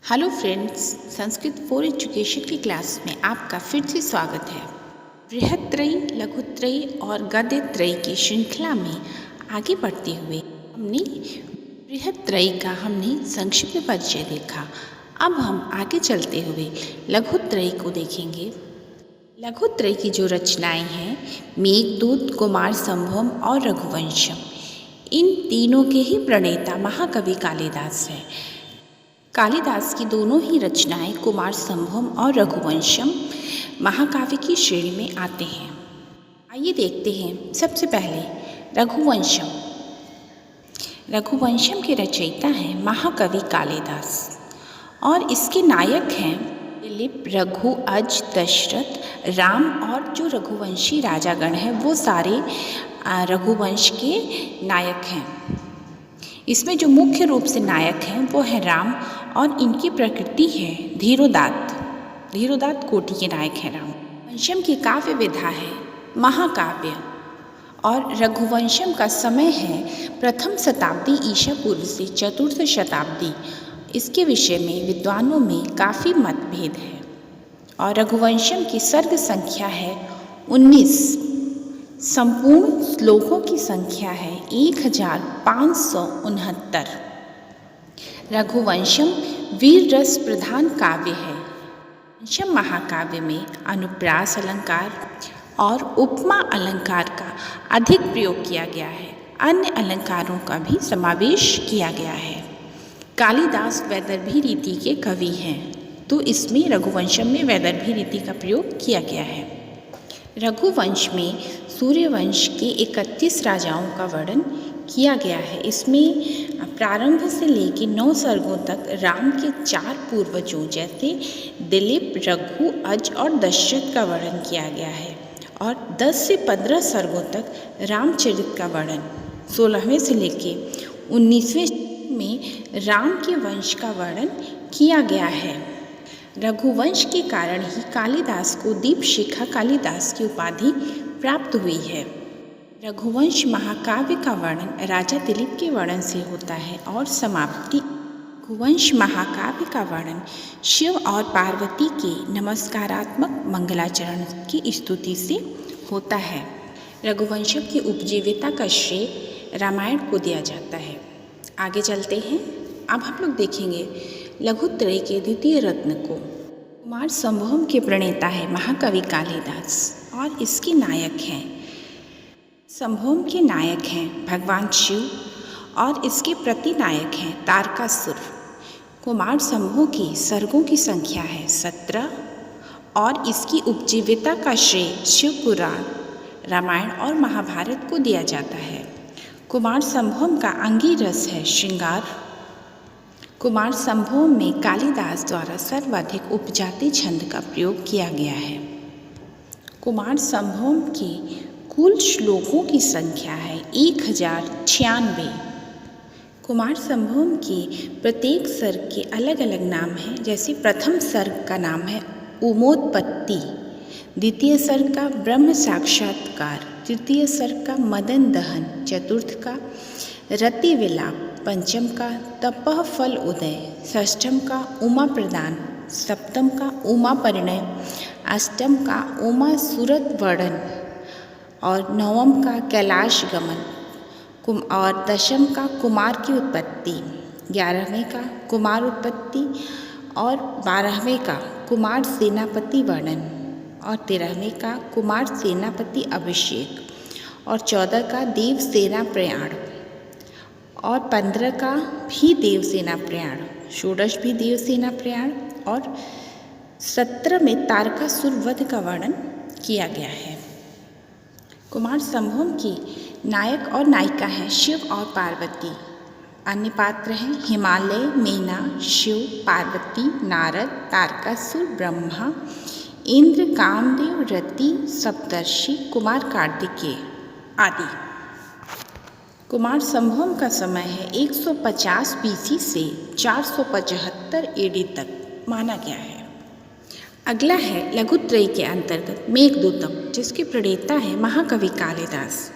Hello friends, Sanskrit for education की class में आपका फिर से स्वागत है। बृहत्त्रयी, लघुत्रयी और गद्यत्रयी की श्रृंखला में आगे बढ़ते हुए हमने बृहत्त्रयी का संक्षिप्त परिचय देखा। अब हम आगे चलते हुए लघुत्रयी को देखेंगे। लघुत्रयी की जो रचनाएं हैं, मेघदूत, कुमार संभवम और रघुवंशम, इन तीनों के ही प्रणेता महाकवि कालिदास हैं। कालिदास की दोनों ही रचनाएं कुमार संभवम और रघुवंशम महाकाव्य की श्रेणी में आते हैं। आइए देखते हैं सबसे पहले रघुवंशम। रघुवंशम के रचयिता हैं महाकवि कालिदास और इसके नायक हैं दिलीप, रघु, अज, दशरथ, राम और जो रघुवंशी राजागण हैं वो सारे रघुवंश के नायक हैं। इसमें जो मुख्य रूप से नायक हैं वो है राम और इनकी प्रकृति है धीरोदात्त। धीरोदात्त कोटि के नायक हैं राम। वंशम की काव्य विधा है महाकाव्य और रघुवंशम का समय है प्रथम शताब्दी ईसा पूर्व से चतुर्थ शताब्दी। इसके विषय में विद्वानों में काफ़ी मतभेद है। और रघुवंशम की सर्ग संख्या है 19। संपूर्ण श्लोकों की संख्या है 1569। रघुवंशम वीर रस प्रधान काव्य है। वंशम महाकाव्य में अनुप्रास अलंकार और उपमा अलंकार का अधिक प्रयोग किया गया है। अन्य अलंकारों का भी समावेश किया गया है। कालिदास वैदर्भी रीति के कवि हैं, तो इसमें रघुवंशम में वैदर्भी रीति का प्रयोग किया गया है। रघुवंश में सूर्यवंश के 31 राजाओं का वर्णन किया गया है। इसमें प्रारंभ से लेकर 9 सर्गों तक राम के 4 पूर्वजों जैसे दिलीप, रघु, अज और दशरथ का वर्णन किया गया है। और 10 से 15 सर्गों तक रामचरित का वर्णन, 16वें से लेकर 19वें में राम के वंश का वर्णन किया गया है। रघुवंश के कारण ही कालिदास को दीपशिखा कालिदास की उपाधि प्राप्त हुई है। रघुवंश महाकाव्य का वर्णन राजा दिलीप के वर्णन से होता है और समाप्ति रघुवंश महाकाव्य का वर्णन शिव और पार्वती के नमस्कारात्मक मंगलाचरण की स्तुति से होता है। रघुवंशम की उपजीविका का श्रेय रामायण को दिया जाता है। आगे चलते हैं। अब हम लोग देखेंगे लघुत्रयी के द्वितीय रत्न को। कुमार संभवम के प्रणेता है महाकवि कालिदास और इसके नायक हैं संभवम के नायक हैं भगवान शिव और इसके प्रतिनायक हैं तारकासुर। कुमार संभव की सर्गों की संख्या है 17 और इसकी उपजीविका का श्रेय शिव पुराण, रामायण और महाभारत को दिया जाता है। कुमार संभवम का अंगी रस है श्रृंगार। कुमार संभवम में कालिदास द्वारा सर्वाधिक उपजाति छंद का प्रयोग किया गया है। कुमार संभवम के कुल श्लोकों की संख्या है 1096। कुमार संभवम के प्रत्येक सर्ग के अलग अलग नाम हैं। जैसे प्रथम सर्ग का नाम है उमोत्पत्ति, द्वितीय सर्ग का ब्रह्म साक्षात्कार, तृतीय सर्ग का मदन दहन, चतुर्थ का रति विलाप, पंचम का तपः फल उदय, षष्ठम का उमा प्रदान, सप्तम का उमा परिणय, अष्टम का उमा सूरत वर्णन और नवम का कैलाश गमन और दशम का कुमार की उत्पत्ति, 11वें का कुमार उत्पत्ति और 12वें का कुमार सेनापति वर्णन और 13वें का कुमार सेनापति अभिषेक और 14 का देव सेना प्रयाण और 15 का भी देवसेना प्रयाण, षोडश भी देवसेना प्रयाण और 17 में तारकासुर वध का वर्णन किया गया है। कुमार संभवम की नायक और नायिका हैं शिव और पार्वती। अन्य पात्र हैं हिमालय, मेना, शिव, पार्वती, नारद, तारकासुर, ब्रह्मा, इंद्र, कामदेव, रति, सप्तर्षि, कुमार कार्तिकेय आदि। कुमार संभवम का समय है 150 BC से 475 AD तक माना गया है। अगला है लघुत्रयी के अंतर्गत मेघदूतम, जिसके प्रणेता है महाकवि कालिदास।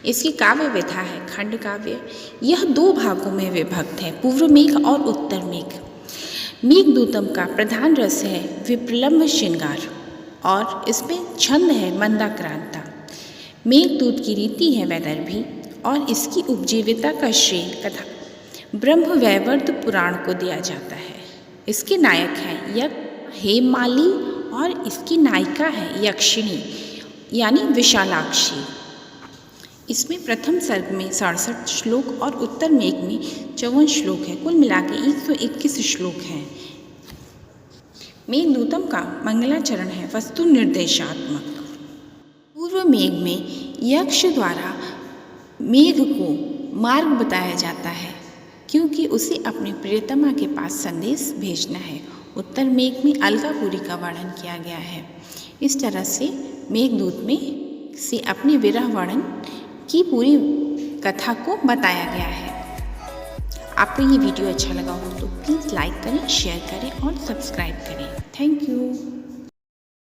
इसकी काव्य विधा है खंड काव्य। यह 2 भागों में विभक्त है, पूर्व मेघ और उत्तर मेघ। मेघदूतम का प्रधान रस है विप्रलंभ श्रृंगार और इसमें छंद है मंदाक्रांता। मेघदूत की रीति है वैदर्भी और इसकी उपजीविका का श्रेय कथा ब्रह्मवैवर्त पुराण को दिया जाता है। इसके नायक हैं यज्ञ हेममाली और इसकी नायिका है यक्षिणी यानी विशालाक्षी। इसमें प्रथम सर्ग में 67 श्लोक और उत्तर मेघ में 54 श्लोक है। कुल मिला के 121 श्लोक हैं। मेघदूतम का मंगलाचरण है वस्तु निर्देशात्मक। पूर्व मेघ में यक्ष द्वारा मेघ को मार्ग बताया जाता है क्योंकि उसे अपने प्रियतमा के पास संदेश भेजना है। उत्तर मेघ में अलकापुरी का वर्णन किया गया है। इस तरह से मेघदूत में से अपने विरह वर्णन की पूरी कथा को बताया गया है। आपको ये वीडियो अच्छा लगा हो तो प्लीज़ लाइक करें, शेयर करें और सब्सक्राइब करें। Thank you.